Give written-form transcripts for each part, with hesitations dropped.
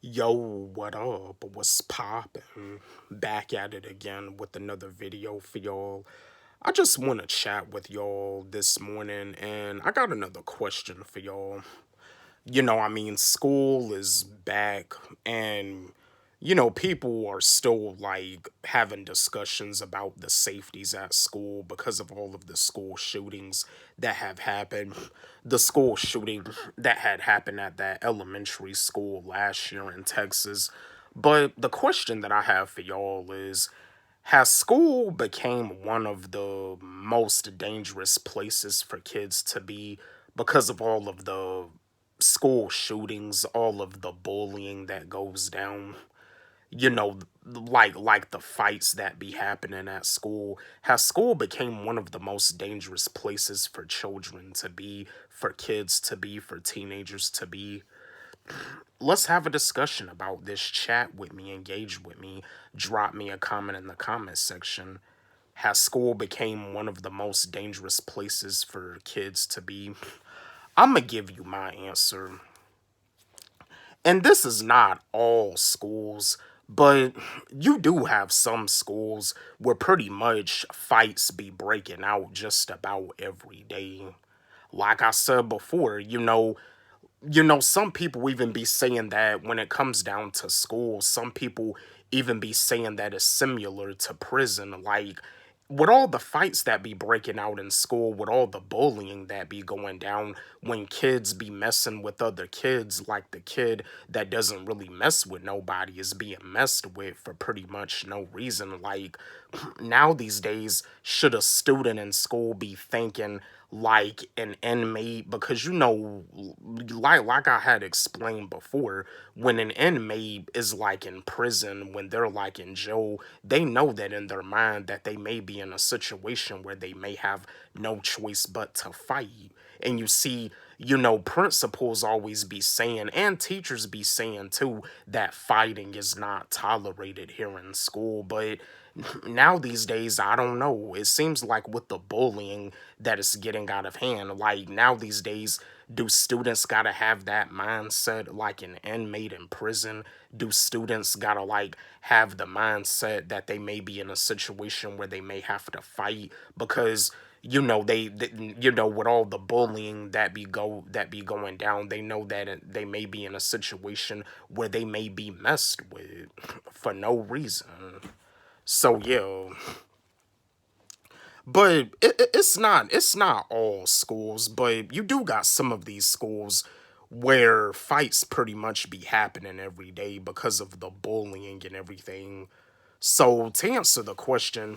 Yo, what up? What's poppin'? Back at it again with another video for y'all. I just want to chat with y'all this morning, and I got another question for y'all. School is back, and people are still like having discussions about the safeties at school because of all of the school shootings that have happened. The school shooting that had happened at that elementary school last year in Texas. But the question that I have for y'all is, has school became one of the most dangerous places for kids to be because of all of the school shootings, all of the bullying that goes down? Like the fights that be happening at school. Has school became one of the most dangerous places for children to be, for kids to be, for teenagers to be? Let's have a discussion about this. Chat with me, engage with me, drop me a comment in the comment section. Has school became one of the most dangerous places for kids to be? I'm gonna give you my answer. And this is not all schools, but you do have some schools where pretty much fights be breaking out just about every day. Like I said before, some people even be saying that when it comes down to school, some people even be saying that it's similar to prison. Like, with all the fights that be breaking out in school, with all the bullying that be going down, when kids be messing with other kids, like the kid that doesn't really mess with nobody is being messed with for pretty much no reason. Like, now these days, should a student in school be thinking like an inmate? Because like I had explained before, when an inmate is like in prison, when they're like in jail, they know that in their mind that they may be in a situation where they may have no choice but to fight. And you see, principals always be saying, and teachers be saying too, that fighting is not tolerated here in school. But now these days, I don't know. It seems like with the bullying that is getting out of hand, like now these days, do students gotta have that mindset like an inmate in prison? Do students gotta like have the mindset that they may be in a situation where they may have to fight because with all the bullying that be going down, they know that they may be in a situation where they may be messed with for no reason. So yeah, but it's not all schools, but you do got some of these schools where fights pretty much be happening every day because of the bullying and everything. So to answer the question,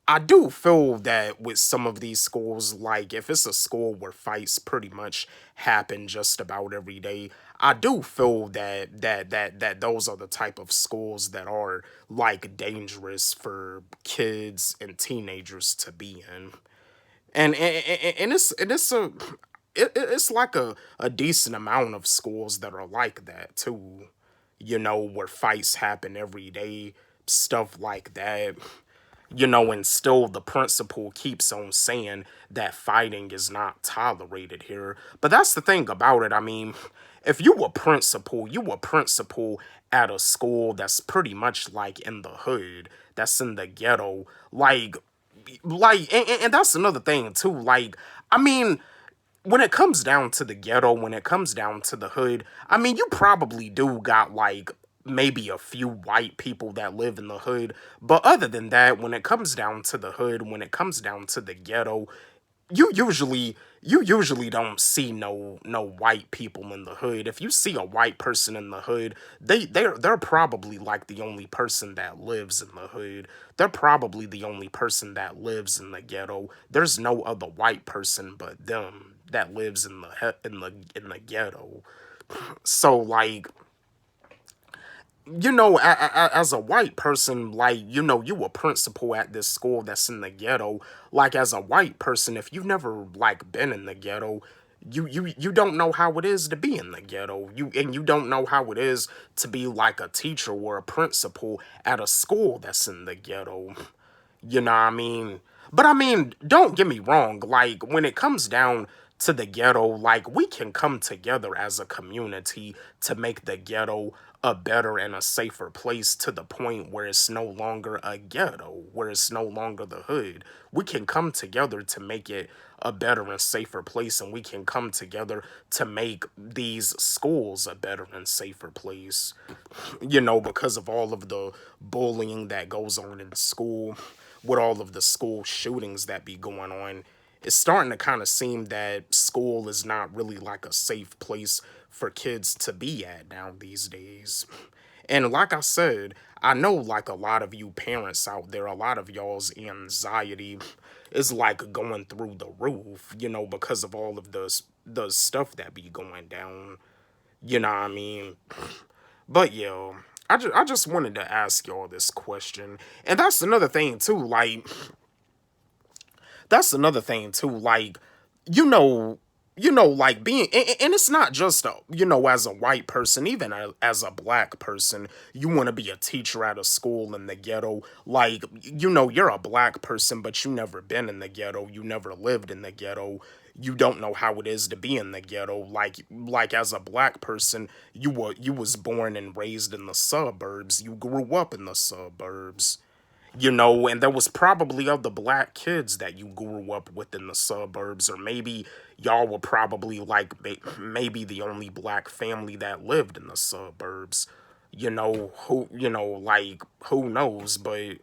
I do feel that with some of these schools, like if it's a school where fights pretty much happen just about every day, I do feel that those are the type of schools that are like dangerous for kids and teenagers to be in. And it's like a decent amount of schools that are like that too. Where fights happen every day, stuff like that. And still the principal keeps on saying that fighting is not tolerated here. But that's the thing about it. I mean, if you a principal at a school that's pretty much like in the hood, that's in the ghetto, and that's another thing too. Like, I mean, when it comes down to the ghetto, when it comes down to the hood, I mean, you probably do got like maybe a few white people that live in the hood. But other than that, when it comes down to the hood, when it comes down to the ghetto, you usually don't see no white people in the hood. If you see a white person in the hood, they're probably like the only person that lives in the hood. They're probably the only person that lives in the ghetto. There's no other white person but them that lives in the ghetto. So like, as a white person, like, you a principal at this school that's in the ghetto. Like, as a white person, if you've never like been in the ghetto, you don't know how it is to be in the ghetto. You don't know how it is to be like a teacher or a principal at a school that's in the ghetto. You know what I mean? But I mean, don't get me wrong. Like, when it comes down to the ghetto, like, we can come together as a community to make the ghetto a better and a safer place, to the point where it's no longer a ghetto, where it's no longer the hood. We can come together to make it a better and safer place, and we can come together to make these schools a better and safer place. Because of all of the bullying that goes on in school, with all of the school shootings that be going on, it's starting to kind of seem that school is not really like a safe place for kids to be at now these days. And like I said, I know like a lot of you parents out there, a lot of y'all's anxiety is like going through the roof, because of all of the stuff that be going down. You know what I mean? But yo, I just wanted to ask y'all this question. And that's another thing too, you know, like being, and it's not just, as a white person, even as a black person, you want to be a teacher at a school in the ghetto. Like, you're a black person, but you never been in the ghetto. You never lived in the ghetto. You don't know how it is to be in the ghetto. Like as a black person, you was born and raised in the suburbs. You grew up in the suburbs. And there was probably other black kids that you grew up with in the suburbs, or maybe y'all were probably like maybe the only black family that lived in the suburbs. Who knows, but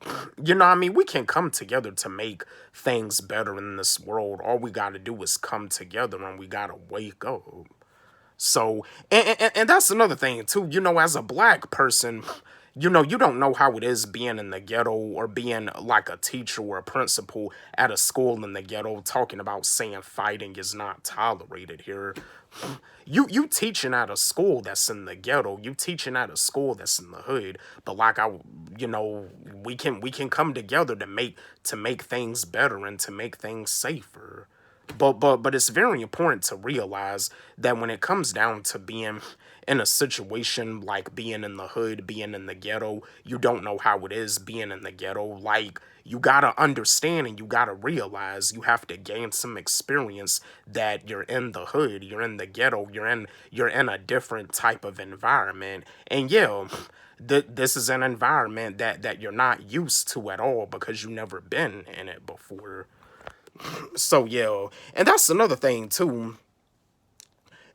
I mean, we can come together to make things better in this world. All we got to do is come together, and we got to wake up. So, and that's another thing too. As a black person, you don't know how it is being in the ghetto, or being like a teacher or a principal at a school in the ghetto, talking about saying fighting is not tolerated here. You teaching at a school that's in the ghetto. You teaching at a school that's in the hood. But like you know, we can come together to make things better and to make things safer. But it's very important to realize that when it comes down to being in a situation like being in the hood, being in the ghetto, you don't know how it is being in the ghetto. Like, you gotta understand and you gotta realize you have to gain some experience, that you're in the hood, you're in the ghetto, you're in a different type of environment. And yeah, this is an environment that you're not used to at all, because you never been in it before. So yeah, and that's another thing too.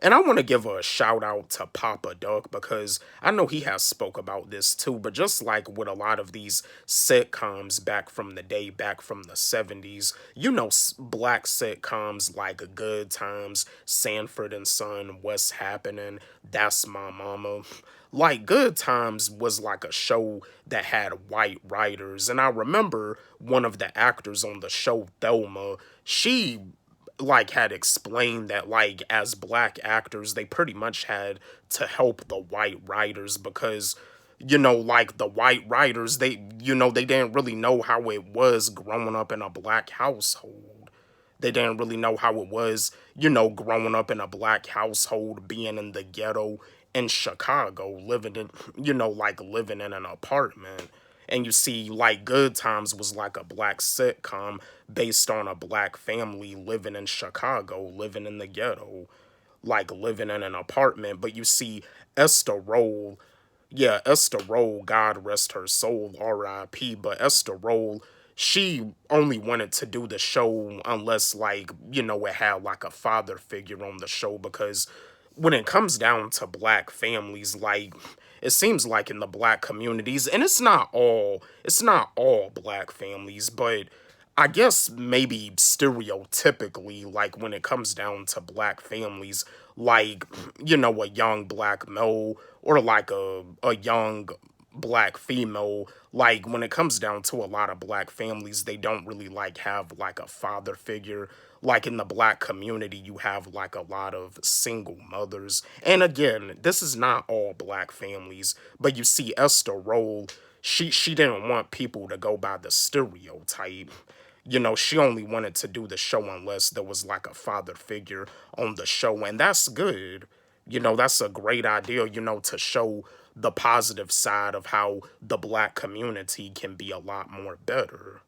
And I want to give a shout out to Papa Duck, because I know he has spoke about this too. But just like with a lot of these sitcoms back from the day, back from the 70s, black sitcoms like Good Times, Sanford and Son, What's Happening, That's My Mama. Like, Good Times was like a show that had white writers. And I remember one of the actors on the show, Thelma, she like had explained that, like, as black actors, they pretty much had to help the white writers, because like, the white writers, they didn't really know how it was growing up in a black household. They didn't really know how it was, growing up in a black household, being in the ghetto in Chicago, living in, like, living in an apartment. And you see, like, Good Times was like a black sitcom based on a black family living in Chicago, living in the ghetto, like living in an apartment. But you see, Esther Roll, yeah, Esther Roll, God rest her soul, R.I.P. But Esther Roll, she only wanted to do the show unless, like, it had like a father figure on the show, because when it comes down to black families, like, it seems like in the black communities, and it's not all black families, but I guess maybe stereotypically, like, when it comes down to black families, like, a young black male, or like a young black female, like, when it comes down to a lot of black families, they don't really like have like a father figure. Like, in the black community, you have like a lot of single mothers. And again, this is not all black families, but you see, Esther Roll, she didn't want people to go by the stereotype. She only wanted to do the show unless there was like a father figure on the show, and that's good. That's a great idea, to show the positive side of how the black community can be a lot more better.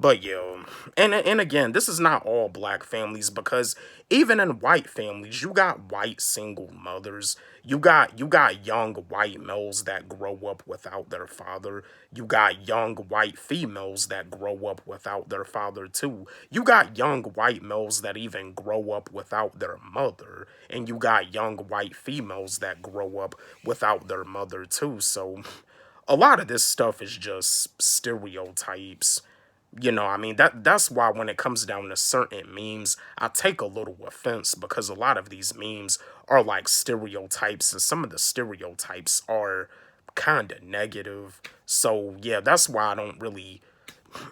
But yeah, and again, this is not all black families because even in white families, you got white single mothers. You got young white males that grow up without their father. You got young white females that grow up without their father too. You got young white males that even grow up without their mother, and you got young white females that grow up without their mother too. So a lot of this stuff is just stereotypes. I mean, that's why when it comes down to certain memes, I take a little offense because a lot of these memes are like stereotypes, and some of the stereotypes are kind of negative. So yeah, that's why I don't really,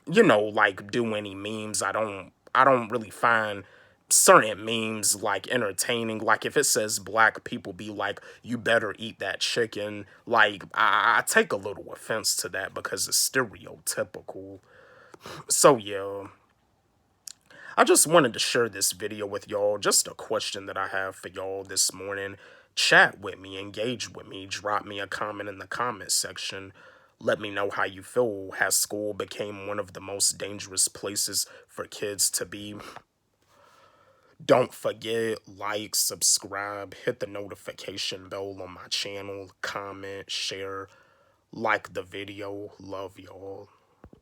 like do any memes. I don't really find certain memes like entertaining. Like if it says black people be like, you better eat that chicken, like I take a little offense to that because it's stereotypical. So yeah, I just wanted to share this video with y'all. Just a question that I have for y'all this morning. Chat with me, engage with me, drop me a comment in the comment section. Let me know how you feel. Has school became one of the most dangerous places for kids to be? Don't forget, like, subscribe, hit the notification bell on my channel, comment, share, like the video. Love y'all.